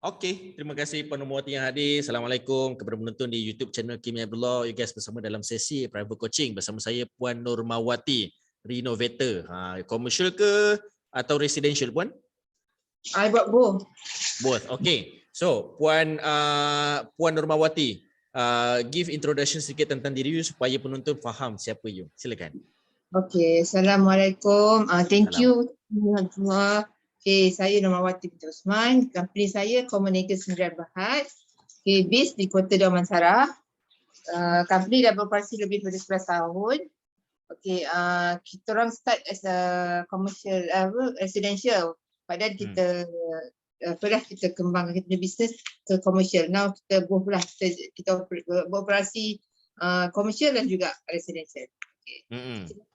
Okey, terima kasih Puan Normawati yang hadir. Assalamualaikum kepada penonton di YouTube channel Kimi Abdullah. You guys bersama dalam sesi private coaching bersama saya Puan Normawati, renovator. Commercial ke atau residential Puan? I buat both. Both. Okay. So Puan Normawati, give introduction sedikit tentang diri you supaya penonton faham siapa you. Silakan. Okay, Assalamualaikum. Thank Salam. you. Okay, saya Normawati binti Osman. Company saya Communication Sdn Bhd. Okay, based di Kota Damansara. Company dah beroperasi lebih dari 11 tahun. Okay, kita orang start as a commercial, residential. Padahal kita kita kembangkan kita punya business ke commercial. Now kita both lah, kita beroperasi commercial dan juga residential.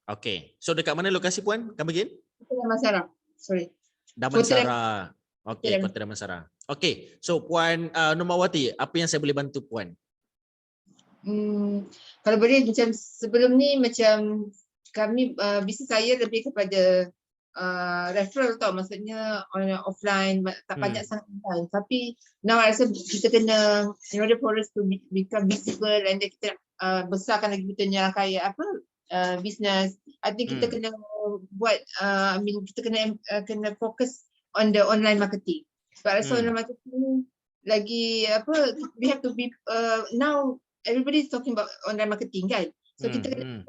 Okay. So dekat mana lokasi Puan? Come again? Kota Damansara. Sorry. Damansara. Okey, Kota Damansara. Okey. So Puan Normawati, apa yang saya boleh bantu Puan? Kalau boleh macam sebelum ni macam kami bisnes saya lebih kepada referral tau, maksudnya offline tak banyak sangat online. Tapi now I rasa kita kena in order for us to become visible and then kita besarkan lagi kita punya kaya business. I think kita kena buat kita kena fokus on the online marketing. Sebab rasa online marketing lagi we have to be now everybody is talking about online marketing kan. So kita kena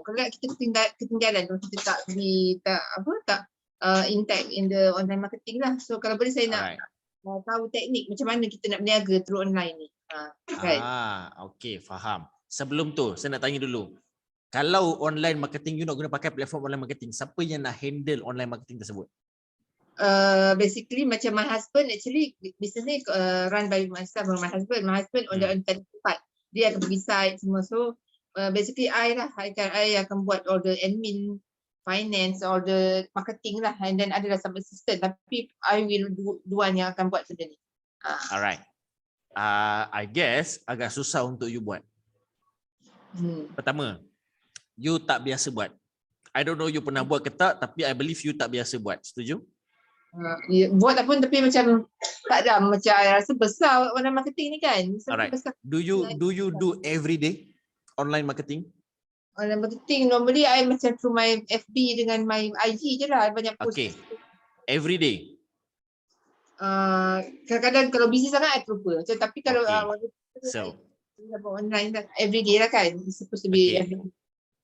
kalau kita ketinggalan kalau kita tak intact in the online marketing lah. So kalau boleh saya nak tahu teknik macam mana kita nak berniaga through online ni. Okey, faham. Sebelum tu saya nak tanya dulu. Kalau online marketing you nak guna pakai platform online marketing, siapa yang nak handle online marketing tersebut? Basically macam my husband actually business ni run by myself and my husband. My husband on the technical part. Dia akan pergi site semua. So basically I akan buat all the admin, finance, all the marketing lah, and then adalah some assistant, tapi I will dua yang akan buat benda ni. Alright. I guess agak susah untuk you buat. Pertama, you tak biasa buat. I don't know you pernah buat ke tak, tapi I believe you tak biasa buat. Setuju? Buat apa pun tapi macam tak ada, macam I rasa besar online marketing ni kan. Alright. Do you do every day online marketing? Online marketing normally I macam through my FB dengan my IG je lah, banyak post. Okay. Every day? Kadang-kadang kalau busy sangat I terlupa. Tapi kalau online every day lah kan. Supposed to be every day.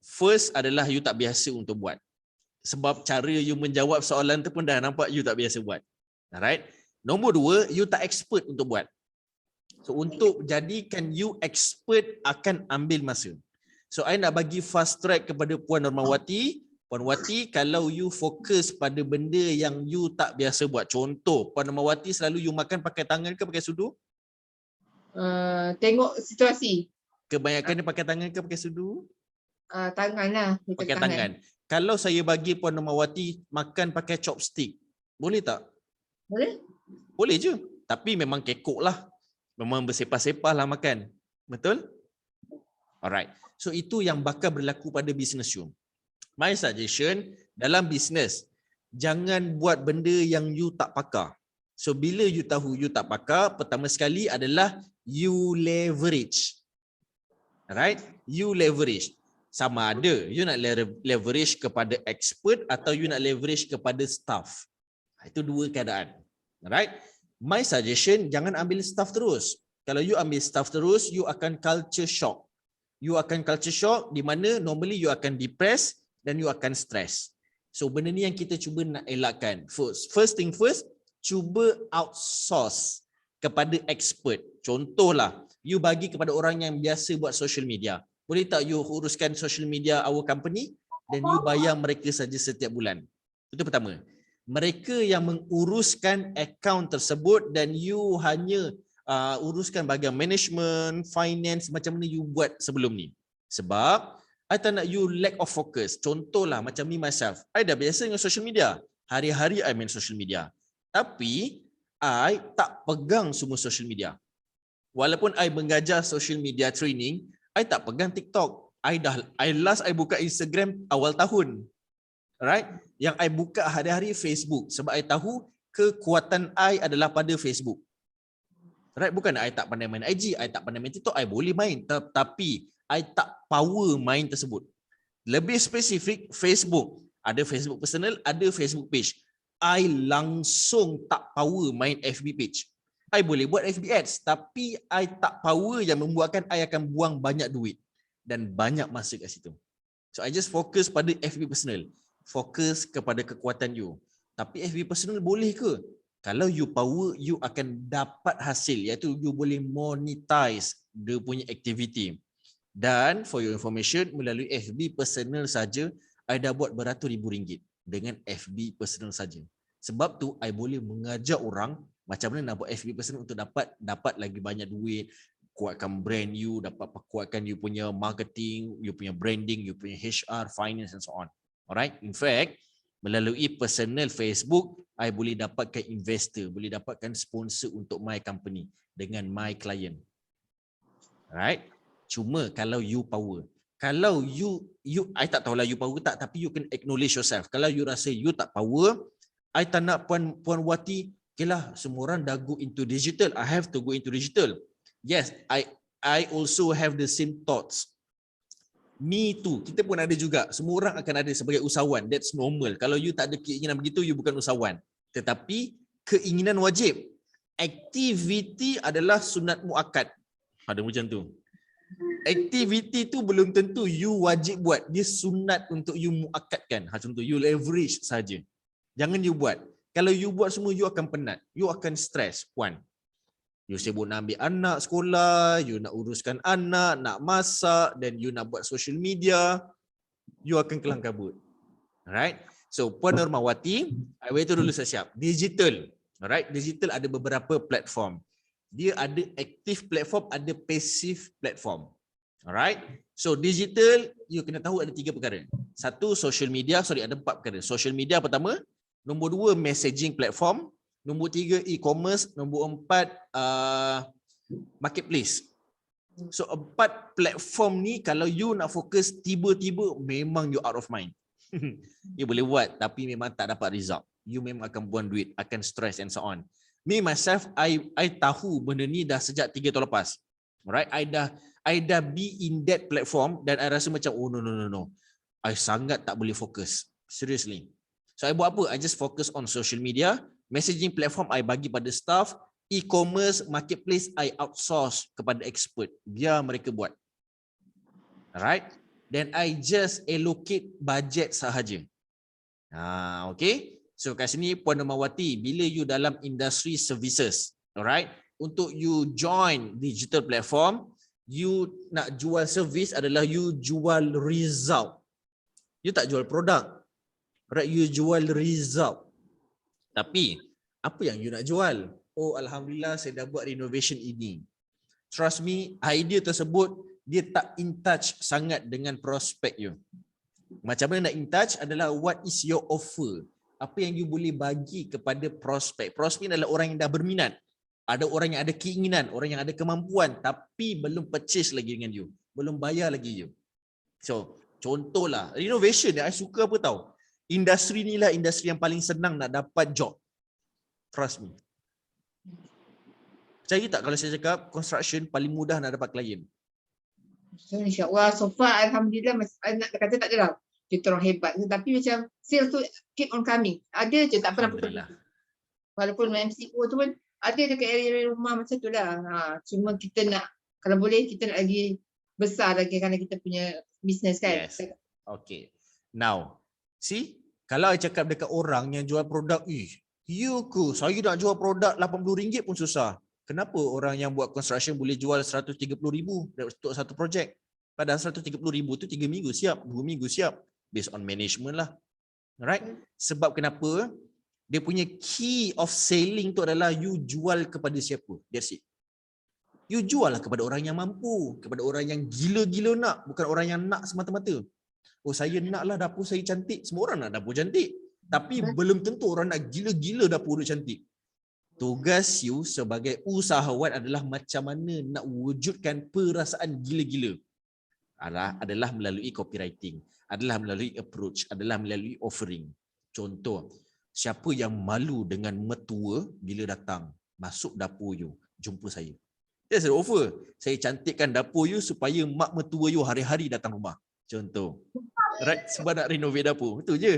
First adalah you tak biasa untuk buat. Sebab cara you menjawab soalan tu pun dah nampak you tak biasa buat. Alright. Nombor dua, you tak expert untuk buat. So untuk jadikan you expert akan ambil masa. So I nak bagi fast track kepada Puan Normawati. Puan Wati, kalau you fokus pada benda yang you tak biasa buat. Contoh, Puan Normawati selalu you makan pakai tangan ke pakai sudu? Tengok situasi. Kebanyakan dia pakai tangan ke pakai sudu? Tangan lah. Pakai tangan. Kalau saya bagi Puan Normawati makan pakai chopstick, boleh tak? Boleh. Boleh je. Tapi memang kekok lah. Memang bersepah-sepah lah makan. Betul? Alright. So itu yang bakal berlaku pada business you. My suggestion dalam business, jangan buat benda yang you tak pakar. So bila you tahu you tak pakar, pertama sekali adalah you leverage. Alright? You leverage. Sama ada you nak leverage kepada expert atau you nak leverage kepada staff. Itu dua keadaan. Alright? My suggestion, jangan ambil staff terus. Kalau you ambil staff terus, you akan culture shock. You akan culture shock di mana normally you akan depressed dan you akan stress. So benda ni yang kita cuba nak elakkan. First thing first, cuba outsource kepada expert. Contohlah, you bagi kepada orang yang biasa buat social media. Boleh tak you uruskan social media our company dan you bayar mereka saja setiap bulan. Itu pertama. Mereka yang menguruskan akaun tersebut dan you hanya uruskan bahagian management, finance, macam mana you buat sebelum ni. Sebab I tak nak you lack of focus. Contohlah macam me myself. I dah biasa dengan social media. Hari-hari I main social media. Tapi I tak pegang semua social media. Walaupun I mengajar social media training, I tak pegang TikTok. Last I buka Instagram awal tahun. Alright? Yang I buka hari-hari Facebook sebab I tahu kekuatan I adalah pada Facebook. Right, bukan I tak pandai main IG, I tak pandai main TikTok, I boleh main, tapi I tak power main tersebut. Lebih spesifik, Facebook. Ada Facebook personal, ada Facebook page. I langsung tak power main FB page. I boleh buat FB ads, tapi I tak power yang membuatkan I akan buang banyak duit dan banyak masa kat situ. So I just fokus pada FB personal. Fokus kepada kekuatan you. Tapi FB personal boleh ke? Kalau you power, you akan dapat hasil, iaitu you boleh monetize dia punya aktiviti. Dan for your information, melalui FB personal saja, I dah buat beratus ribu ringgit dengan FB personal saja. Sebab tu, I boleh mengajar orang macam mana nak buat FB personal untuk dapat lagi banyak duit, kuatkan brand you, dapat kuatkan you punya marketing, you punya branding, you punya HR, finance and so on. Alright, in fact, melalui personal Facebook, I boleh dapatkan investor, boleh dapatkan sponsor untuk my company dengan my client. Alright. Cuma kalau you power. Kalau you I tak tahulah you power tak, tapi you can acknowledge yourself. Kalau you rasa you tak power, I tak nak Puan Wati, okay lah, semua orang dah go into digital, I have to go into digital. Yes, I also have the same thoughts. Me too. Kita pun ada juga. Semua orang akan ada sebagai usahawan. That's normal. Kalau you tak ada keinginan begitu, you bukan usahawan. Tetapi keinginan wajib. Aktiviti adalah sunat muakkad. Ada macam tu. Aktiviti tu belum tentu you wajib buat. Dia sunat untuk you muakkadkan. Macam tu. You leverage saja. Jangan you buat. Kalau you buat semua, you akan penat. You akan stres, puan. You sibuk nak ambil anak sekolah, you nak uruskan anak, nak masak, dan you nak buat social media, you akan kelang kabut. Alright? So, Puan Nurmawati, itu dulu saya siap. Digital. Alright? Digital ada beberapa platform. Dia ada active platform, ada passive platform. Alright? So, digital, you kena tahu ada 3 perkara. Satu, social media. Ada 4 perkara. Social media pertama. Nombor 2, messaging platform. Nombor 3, e-commerce. Nombor 4, marketplace. So 4 platform ni kalau you nak fokus tiba-tiba memang you out of mind. You boleh buat tapi memang tak dapat result. You memang akan buang duit, akan stress and so on. Me myself, I tahu benda ni dah sejak 3 tahun lepas. Alright, I dah be in that platform dan I rasa macam oh no. I sangat tak boleh fokus. Seriously. So I buat apa? I just focus on social media. Messaging platform I bagi pada staff, e-commerce, marketplace I outsource kepada expert. Biar mereka buat. Alright? Then I just allocate budget sahaja. Okay? So kat sini Puan Nurmawati, bila you dalam industry services, alright? Untuk you join digital platform, you nak jual service adalah you jual result. You tak jual produk. Alright, you jual result. Tapi, apa yang you nak jual? Oh, Alhamdulillah saya dah buat renovation ini. Trust me, idea tersebut, dia tak in touch sangat dengan prospek you. Macam mana nak in touch adalah what is your offer? Apa yang you boleh bagi kepada prospek? Prospek adalah orang yang dah berminat. Ada orang yang ada keinginan, orang yang ada kemampuan, tapi belum purchase lagi dengan you. Belum bayar lagi you. So, contohlah, renovation yang I suka apa tahu? Industri ni lah industri yang paling senang nak dapat job. Trust me. Percaya tak kalau saya cakap construction paling mudah nak dapat klien? So, InsyaAllah, so far Alhamdulillah, nak kata tak adalah kita orang hebat. Tapi macam sales tu keep on coming. Ada je, tak pernah putus. Walaupun MCO tu pun ada dekat area rumah macam tu lah. Cuma kita nak, kalau boleh kita nak lagi besar lagi kerana kita punya business kan. Yes. Okay. Now, see, kalau I cakap dekat orang yang jual produk, you ke, saya nak jual produk RM80 pun susah. Kenapa orang yang buat construction boleh jual RM130,000 untuk satu projek? Padahal RM130,000 tu 3 minggu siap, 2 minggu siap. Based on management lah. Alright? Sebab kenapa? Dia punya key of selling tu adalah you jual kepada siapa? That's it. You jual lah kepada orang yang mampu, kepada orang yang gila-gila nak, bukan orang yang nak semata-mata. Oh, saya naklah dapur saya cantik. Semua orang nak dapur cantik. Tapi belum tentu orang nak gila-gila dapur dia cantik. Tugas you sebagai usahawan adalah macam mana nak wujudkan perasaan gila-gila. Adalah melalui copywriting, adalah melalui approach, adalah melalui offering. Contoh, siapa yang malu dengan mertua bila datang masuk dapur you, jumpa saya. That's the offer. Saya cantikkan dapur you supaya mak mertua you hari-hari datang rumah. Contoh. Right? Sebab nak renovate dapur. Betul je.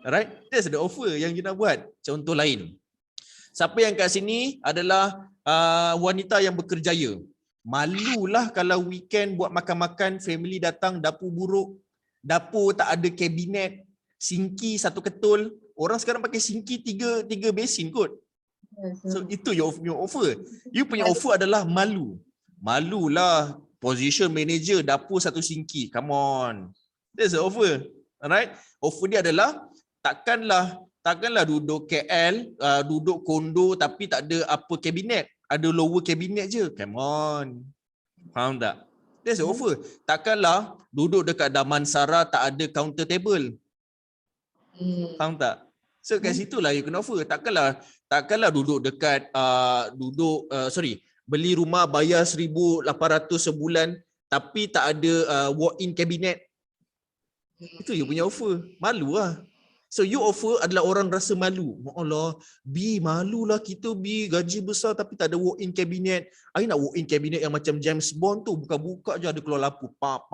Alright? That's the offer yang you nak buat. Contoh lain. Siapa yang kat sini adalah wanita yang berkerjaya. Malulah kalau weekend buat makan-makan, family datang, dapur buruk, dapur tak ada kabinet, sinki satu ketul. Orang sekarang pakai sinki tiga basin kot. So itu your offer. You punya offer adalah malu. Malulah position manager, dapur satu sinki. Come on. That's the offer. Alright? Offer dia adalah takkanlah duduk KL, duduk kondo tapi tak ada apa kabinet. Ada lower kabinet je. Come on. Faham tak? That's the offer. Takkanlah duduk dekat Damansara tak ada counter table. Faham tak? So kat situlah you kena offer. Takkanlah duduk dekat beli rumah bayar 1,800 sebulan tapi tak ada walk-in cabinet. Itu you punya offer. Malu lah. So you offer adalah orang rasa malu. Allah, malulah kita gaji besar tapi tak ada walk-in cabinet. I nak walk-in cabinet yang macam James Bond tu, buka-buka je ada keluar lampu. Pap.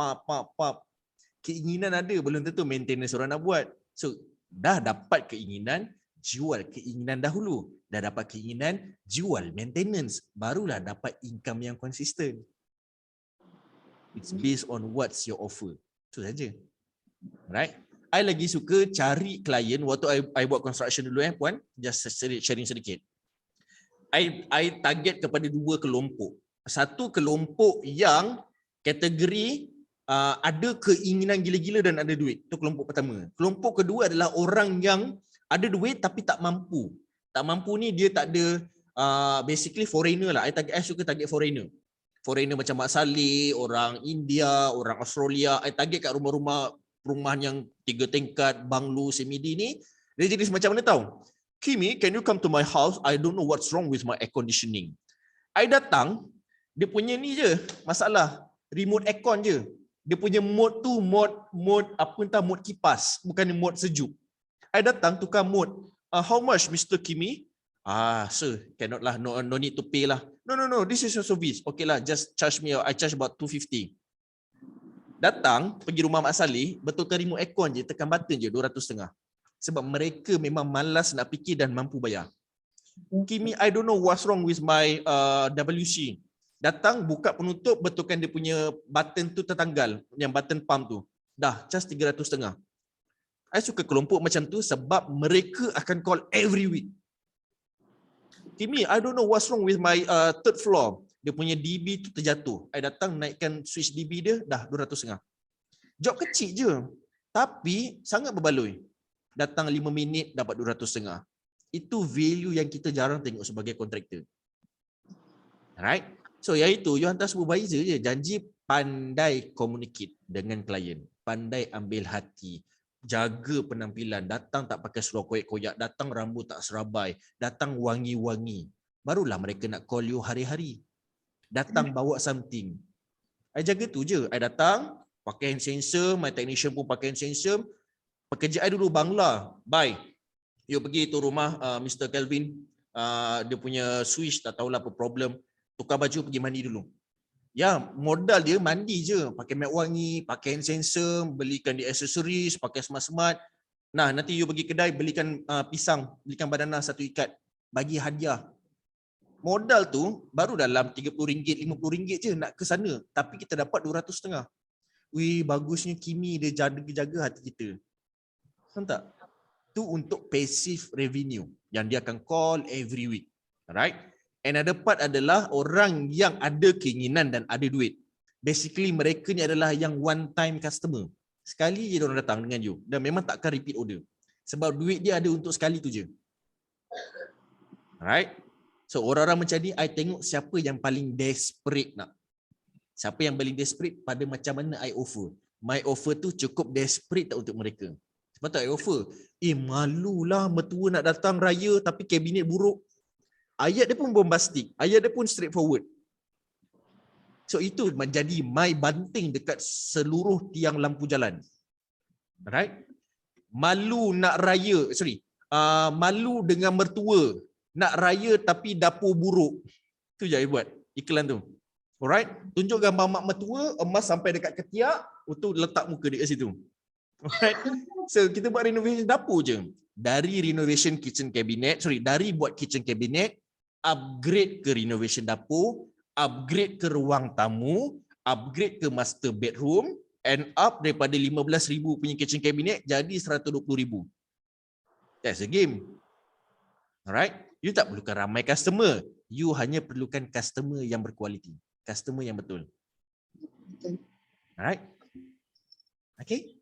Keinginan ada, belum tentu maintenance orang nak buat. So dah dapat keinginan, jual keinginan dahulu. Dah dapat keinginan, jual maintenance. Barulah dapat income yang konsisten. It's based on what's your offer. Itu saja. Right? I lagi suka cari klien waktu I buat construction dulu puan, just sharing sedikit. I target kepada dua kelompok. Satu kelompok yang kategori ada keinginan gila-gila dan ada duit. Itu kelompok pertama. Kelompok kedua adalah orang yang ada duit tapi tak mampu. Tak mampu ni dia tak ada basically foreigner lah. I suka target foreigner. Foreigner macam Mak Saleh, orang India, orang Australia. I target kat rumah yang 3 tingkat, banglo, semidi ni, dia jadi macam mana tahu? Kimi, can you come to my house? I don't know what's wrong with my air conditioning. I datang, dia punya ni je masalah, remote aircon je. Dia punya mode tu mode kipas, bukan mode sejuk. I datang tukar mode. How much, Mr. Kimi? Sir, cannot lah, no need to pay lah. No, this is your service. Okay lah, just charge me. I charge about 250. Datang, pergi rumah Mak Saleh, betulkan remote aircon je, tekan button je, 250. Sebab mereka memang malas nak fikir dan mampu bayar. Kimi, I don't know what's wrong with my WC. Datang, buka penutup, betulkan dia punya button tu tertanggal, yang button pump tu. Dah, just 350. I suka kelompok macam tu sebab mereka akan call every week. Kimi, I don't know what's wrong with my third floor. Dia punya DB tu terjatuh. I datang naikkan switch DB dia, dah 250. Job kecil je. Tapi sangat berbaloi. Datang 5 minit dapat 250. Itu value yang kita jarang tengok sebagai kontraktor. Alright? So yang itu, you hantar supervisor je. Janji pandai communicate dengan klien. Pandai ambil hati. Jaga penampilan. Datang tak pakai seluar koyak-koyak. Datang rambut tak serabai. Datang wangi-wangi. Barulah mereka nak call you hari-hari. Datang bawa something. I jaga tu je. I datang, pakai hand sensor, my technician pun pakai hand sensor. Pekerja I dulu Bangla. Bye. You pergi tu rumah Mr. Kelvin. Dia punya switch tak tahulah apa problem. Tukar baju, pergi mandi dulu. Ya, modal dia mandi je. Pakai mat wangi, pakai hand sensor, belikan dia accessories, pakai smart-smart. Nah, nanti you pergi kedai, belikan pisang, belikan banana 1 ikat. Bagi hadiah. Modal tu baru dalam RM30, RM50 je nak ke sana. Tapi kita dapat 250. Wih, bagusnya Kimi dia jaga hati kita. Faham tak? Tu untuk passive revenue yang dia akan call every week. Alright? Another part adalah orang yang ada keinginan dan ada duit. Basically mereka ni adalah yang one time customer. Sekali je orang datang dengan you dan memang takkan repeat order. Sebab duit dia ada untuk sekali tu je. Alright? So orang-orang macam ni, I tengok siapa yang paling desperate nak. Siapa yang paling desperate pada macam mana I offer. My offer tu cukup desperate tak untuk mereka. Sebab tu I offer. Malulah mertua nak datang raya tapi kabinet buruk. Ayat dia pun bombastik. Ayat dia pun straightforward. So itu menjadi my banting dekat seluruh tiang lampu jalan. Alright? Malu nak raya. malu dengan mertua, nak raya tapi dapur buruk. Tu je I buat iklan tu. Alright, tunjuk gambar mak mertua, emas sampai dekat ketiak, tu letak muka dia kat situ. Alright. So kita buat renovation dapur je. Dari renovation kitchen cabinet, dari buat kitchen cabinet, upgrade ke renovation dapur, upgrade ke ruang tamu, upgrade ke master bedroom, and up daripada 15,000 punya kitchen cabinet jadi 120,000. That's a game. Alright. You tak perlukan ramai customer. You hanya perlukan customer yang berkualiti. Customer yang betul. Alright. Okay.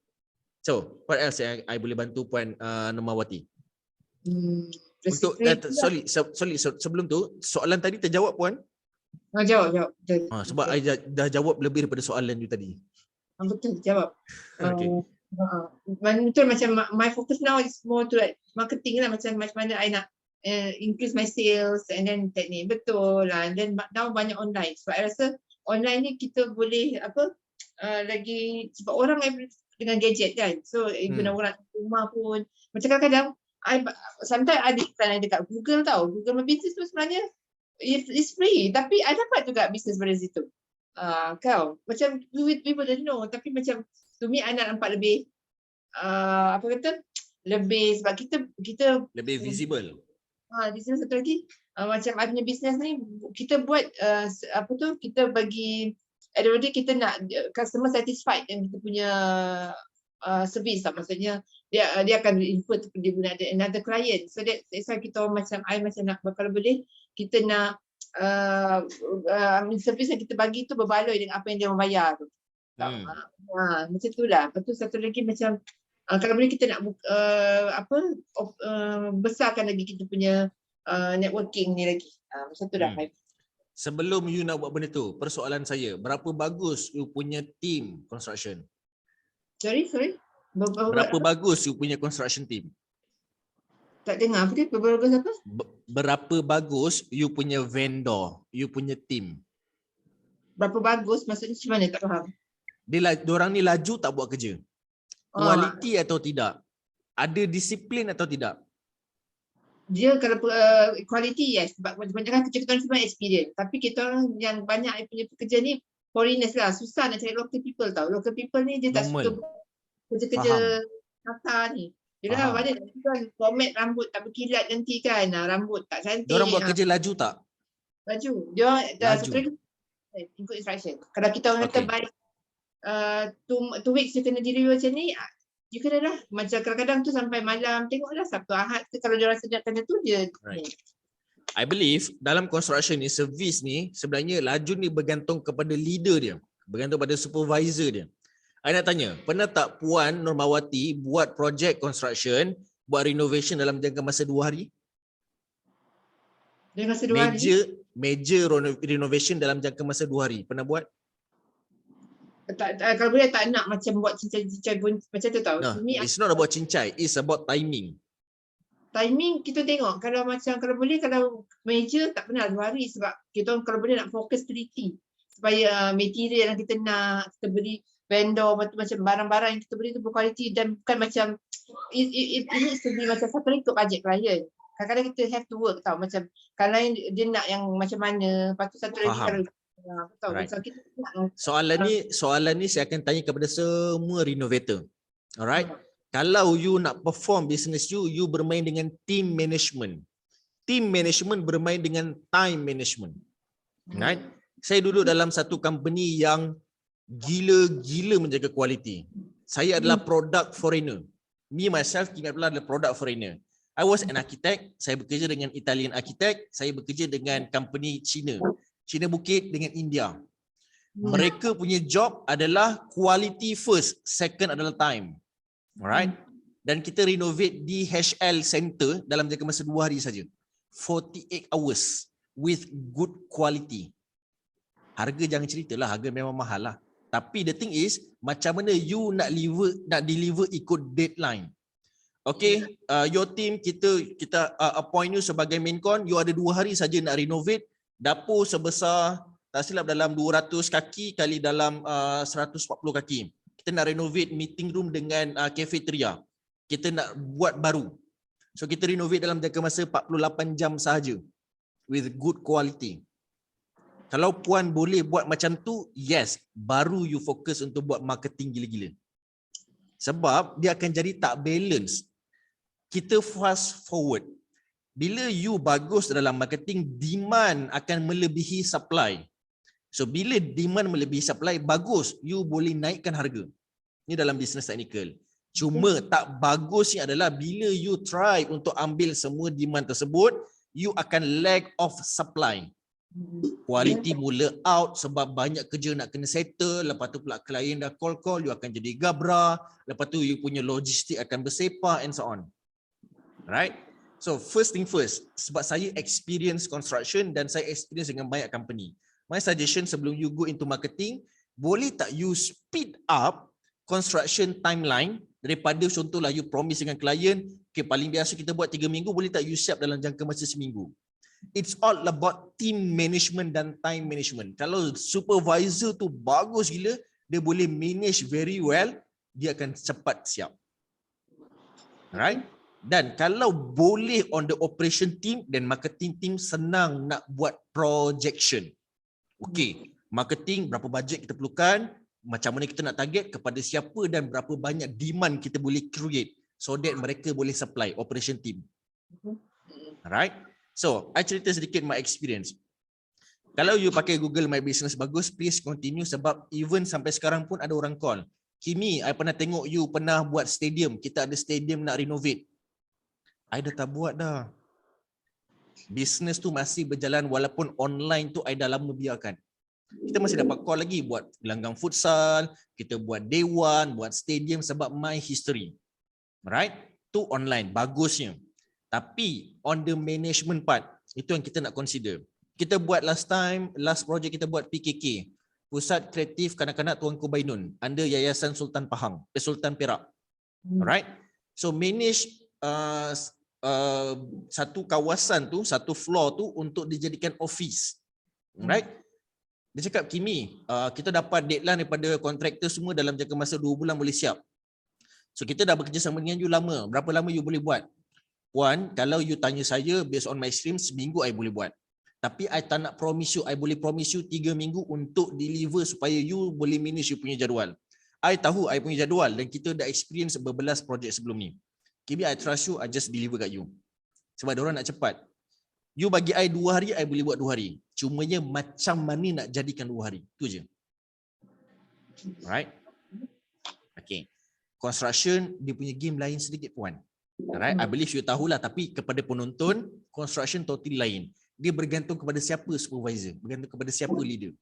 So, what else yang I boleh bantu Puan Normawati? Untuk sorry, sebelum tu soalan tadi terjawab Puan? Jawab. Sebab I dah jawab lebih daripada soalan you tadi. Betul, jawab. Okay. Betul, macam my focus now is more to like marketing lah, macam mana I nak increase my sales and then teknik betul lah. And then now banyak online. So I rasa online ni kita boleh lagi sebab orang dengan gadget kan. So even orang rumah pun macam kadang-kadang sometimes ada iklan dekat Google tau. Google My Business tu sebenarnya it's free tapi I dapat juga business dari situ. Kau macam people don't know tapi macam to me I nak nampak lebih lebih sebab kita lebih visible. Di sini satu lagi macam I punya business ni kita buat kita bagi at the end of the day kita nak customer satisfied dengan kita punya service lah. Maksudnya dia akan input dia guna ada another client. So that's why kita macam I macam nak kalau boleh kita nak service yang kita bagi tu berbaloi dengan apa yang dia membayar tu. Macam tu lah. Lepas tu satu lagi macam kalau boleh kita nak besarkan lagi kita punya networking ni lagi. Macam tu dah. Sebelum you nak buat benda tu, persoalan saya, berapa bagus you punya team construction? Sorry? Berapa bagus you punya construction team? Tak dengar apa dia? Berapa bagus apa? Berapa bagus you punya vendor, you punya team? Berapa bagus maksudnya macam mana? Tak faham. Diorang ni laju tak buat kerja? Kualiti atau tidak? Ada disiplin atau tidak? Dia kalau quality yes, sebab kebanyakan kerja kita orang semua experience. Tapi kita orang yang banyak punya pekerja ni foreigners lah, susah nak cari local people tau. Local people ni dia tak suka kerja-kerja kata ni. Dia dah banyak kan format rambut tak berkilat nanti kan, rambut tak cantik. Diorang buat kerja laju tak? Laju. Dia dah ikut instruction. Kalau kita orang kata baik 2 weeks dia kena diri macam ni, you kena dah macam kadang-kadang tu sampai malam tengoklah Sabtu Ahad tu kalau dia rasa dia kena tu dia. I believe dalam construction ni servis ni sebenarnya laju ni bergantung kepada leader dia, bergantung pada supervisor dia. I nak tanya, pernah tak Puan Normawati buat projek construction, buat renovation dalam jangka masa 2 hari? Dalam masa 2 hari? Major renovation dalam jangka masa 2 hari. Pernah buat? Kalau boleh tak nak macam buat cincai-cincai pun macam tu tau. No, it's not about cincai, it's about timing. Timing kita tengok kalau boleh kalau major tak pernah 2 hari sebab kita orang kalau boleh nak fokus teliti supaya material yang kita nak kita beli vendor macam barang-barang yang kita beli tu berkualiti dan bukan macam it needs to be macam satu ikut bajet klien. Kadang-kadang kita have to work tau macam kalau dia nak yang macam mana, lepas tu satu lagi kalau right. Soalan ni saya akan tanya kepada semua renovator. Alright. Kalau you nak perform business you bermain dengan team management. Team management bermain dengan time management. Right? Saya duduk dalam satu company yang gila-gila menjaga kualiti. Saya adalah product foreigner. Me myself adalah product foreigner. I was an architect, saya bekerja dengan Italian architect, saya bekerja dengan company Cina Bukit dengan India. Mereka punya job adalah quality first, second adalah time. Alright? Dan kita renovate di HL Center dalam jangka masa 2 hari saja. 48 hours with good quality. Harga jangan ceritalah, harga memang mahal lah. Tapi the thing is, macam mana you nak deliver ikut deadline. Okay, your team kita appoint you sebagai main con, you ada 2 hari saja nak renovate. Dapur sebesar tak silap dalam 200 kaki kali dalam 140 kaki. Kita nak renovate meeting room dengan cafeteria. Kita nak buat baru. So kita renovate dalam jangka masa 48 jam sahaja with good quality. Kalau puan boleh buat macam tu, yes, baru you fokus untuk buat marketing gila-gila. Sebab dia akan jadi tak balance. Kita fast forward. Bila you bagus dalam marketing, demand akan melebihi supply. So bila demand melebihi supply, bagus, you boleh naikkan harga. Ini dalam business technical. Cuma tak bagusnya adalah bila you try untuk ambil semua demand tersebut, you akan lack of supply. Quality mula out sebab banyak kerja nak kena settle, lepas tu pula klien dah call, you akan jadi gabra, lepas tu you punya logistik akan bersepah and so on. Right? So first thing first, sebab saya experience construction dan saya experience dengan banyak company. My suggestion sebelum you go into marketing, boleh tak you speed up construction timeline daripada contohlah you promise dengan klien, okay, paling biasa kita buat 3 minggu, boleh tak you siap dalam jangka masa seminggu. It's all about team management dan time management. Kalau supervisor tu bagus gila, dia boleh manage very well, dia akan cepat siap. Right? Dan kalau boleh on the operation team dan marketing team senang nak buat projection. Okay, marketing berapa bajet kita perlukan, macam mana kita nak target, kepada siapa dan berapa banyak demand kita boleh create so that mereka boleh supply operation team. Alright? So, I cerita sedikit my experience. Kalau you pakai Google My Business bagus, please continue sebab even sampai sekarang pun ada orang call. Kimi, I pernah tengok you pernah buat stadium. Kita ada stadium nak renovate. I dah tak buat dah. Business tu masih berjalan walaupun online tu I dah lama biarkan. Kita masih dapat call lagi buat gelanggang futsal, kita buat dewan, buat stadium sebab my history. Right? Tu online, bagusnya. Tapi on the management part, itu yang kita nak consider. Kita buat last project kita buat PKK, Pusat Kreatif Kanak-Kanak Tuanku Bainun, under Yayasan Sultan Pahang, Sultan Perak. Alright? So manage satu kawasan tu, satu floor tu untuk dijadikan office. Alright? Dia cakap, Kimi, kita dapat deadline daripada kontraktor semua dalam jangka masa 2 bulan boleh siap. So kita dah bekerjasama dengan you lama. Berapa lama you boleh buat? Puan, kalau you tanya saya based on my stream, seminggu I boleh buat. Tapi I tak nak promise you, I boleh promise you 3 minggu untuk deliver supaya you boleh manage you punya jadual. I tahu I punya jadual dan kita dah experience berbelas projek sebelum ni. Kimi, I trust you, I just deliver kat you. Sebab diorang nak cepat. You bagi I 2 hari, I boleh buat 2 hari. Cumanya macam mana nak jadikan 2 hari. Itu je. Alright? Okay. Construction, dia punya game lain sedikit puan. Alright? I believe you tahulah. Tapi kepada penonton, construction totally lain. Dia bergantung kepada siapa supervisor. Bergantung kepada siapa leader.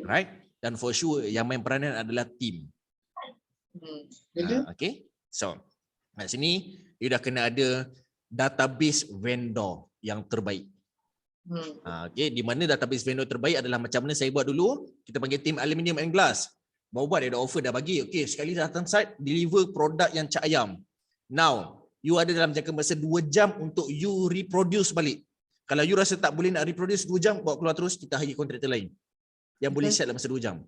Alright? Dan for sure, yang main peranan adalah team. Okay? So, kat sini, you dah kena ada database vendor yang terbaik. Okay, di mana database vendor terbaik adalah macam mana saya buat dulu. Kita panggil tim aluminium and glass. Baru buat, dia dah offer, dah bagi. Okay, sekali datang site, deliver produk yang cak ayam. Now, you ada dalam jangka masa 2 jam untuk you reproduce balik. Kalau you rasa tak boleh nak reproduce 2 jam, bawa keluar terus, kita hire kontraktor lain yang boleh set dalam masa 2 jam.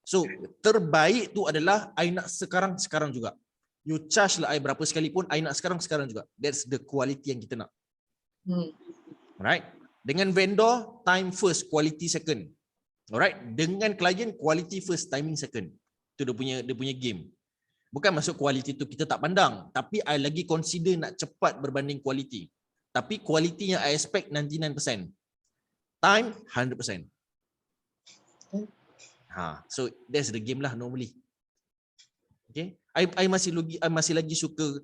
So, terbaik tu adalah I nak sekarang juga. You charge lah I berapa sekalipun, I nak sekarang juga. That's the quality yang kita nak. Alright? Dengan vendor, time first, quality second. Alright? Dengan klien, quality first, timing second. Itu dia punya game. Bukan masuk quality tu kita tak pandang, tapi I lagi consider nak cepat berbanding quality. Tapi quality yang I expect 99%. Time 100%. So that's the game lah normally. Okay? I masih lagi suka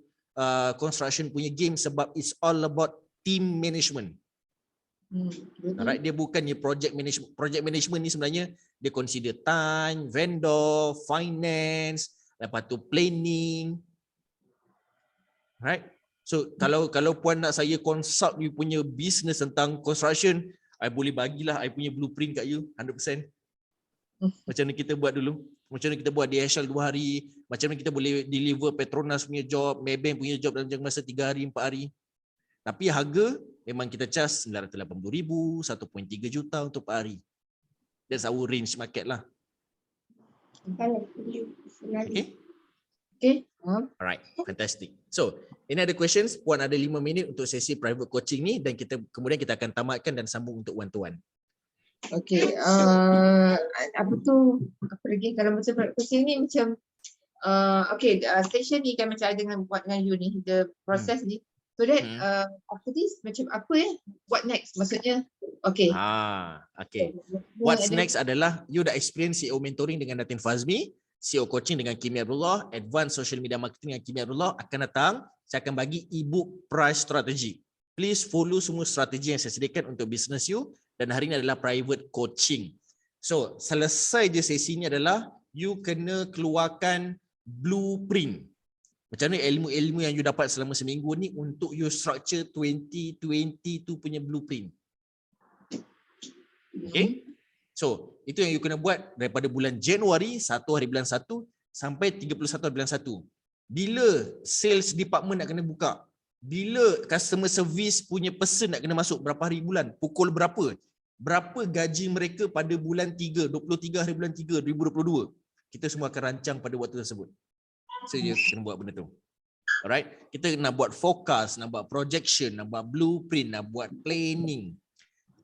construction punya game sebab it's all about team management. Alright, dia bukannya project management. Project management ni sebenarnya dia consider time, vendor, finance, lepas tu planning. Right? So kalau puan nak saya consult you punya business tentang construction, I boleh bagilah I punya blueprint kat you 100%. Macam mana kita buat dulu? Macam mana kita buat DHL 2 hari? Macam mana kita boleh deliver Petronas punya job, Maybank punya job dalam jangka masa 3 hari, 4 hari? Tapi harga memang kita charge 980,000, 1.3 juta untuk per hari. That's our range market lah. Okay? Okay. Alright, fantastic. So, ini ada questions. Puan ada 5 minit untuk sesi private coaching ni dan kemudian kita akan tamatkan dan sambung untuk one to one. Okay, apa lagi kalau macam private coaching ni macam okay, session ni kan macam ada buat dengan you ni, the process ni. So that after this macam apa what next? Maksudnya, okay. Okay. What's next adalah you dah experience CEO mentoring dengan Datin Fazmi, CEO coaching dengan Kimi Abdullah, advanced social media marketing dengan Kimi Abdullah akan datang. Saya akan bagi ebook price strategy. Please follow semua strategi yang saya sediakan untuk business you, dan hari ini adalah private coaching. So, selesai je sesi ni adalah you kena keluarkan blueprint. Macam mana ilmu-ilmu yang you dapat selama seminggu ni untuk you structure 2022 punya blueprint. Okay? So, itu yang you kena buat daripada bulan Januari, 1 hari bulan 1 sampai 31 hari bulan 1. Bila sales department nak kena buka? Bila customer service punya person nak kena masuk? Berapa hari bulan? Pukul berapa? Berapa gaji mereka pada bulan 3, 23 hari bulan 3, 2022? Kita semua akan rancang pada waktu tersebut. So, you kena buat benda tu. Alright? Kita nak buat forecast, nak buat projection, nak buat blueprint, nak buat planning.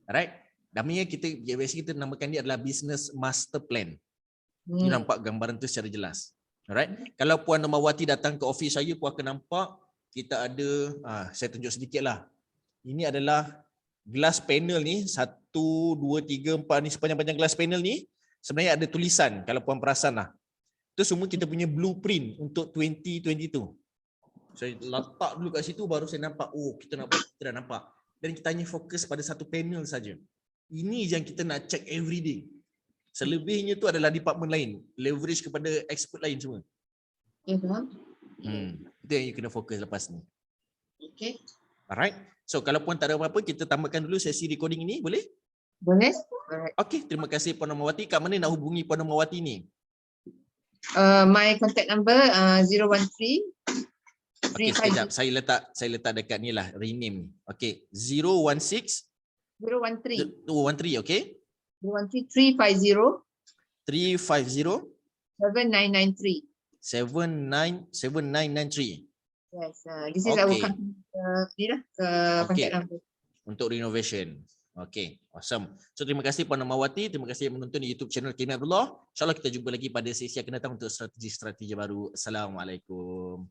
Alright? Namanya biasa kita namakan dia adalah business master plan. You nampak gambaran tu secara jelas. Alright? Kalau Puan Normawati datang ke office saya, Puan akan nampak kita ada, saya tunjuk sedikit lah. Ini adalah glass panel ni, 1, 2, 3, 4 ni, sepanjang-panjang glass panel ni, sebenarnya ada tulisan kalau Puan perasan lah. Itu semua kita punya blueprint untuk 2022. Saya letak dulu kat situ, baru saya nampak, oh kita dah nampak. Dan kita hanya fokus pada satu panel saja. Ini yang kita nak check every day. Selebihnya tu adalah department lain. Leverage kepada expert lain semua. Itu yang you kena fokus lepas ni. Okay. Alright. So kalau Puan tak ada apa-apa, kita tamatkan dulu sesi recording ini. Boleh? Boleh. Alright. Okay. Terima kasih Puan Normawati. Kat mana nak hubungi Puan Normawati ni? My contact number 013. Okay, sekejap. Saya letak dekat ni lah. Rename. Okay. 013. 013. 213, okay? 013 350 350 7993. 7993. Yes, this is our company contact number. Untuk renovation. Okay, awesome. So terima kasih Puan Normawati, terima kasih yang menonton di YouTube channel Kimi Abdullah. InsyaAllah kita jumpa lagi pada sesi akan datang untuk strategi-strategi baru. Assalamualaikum.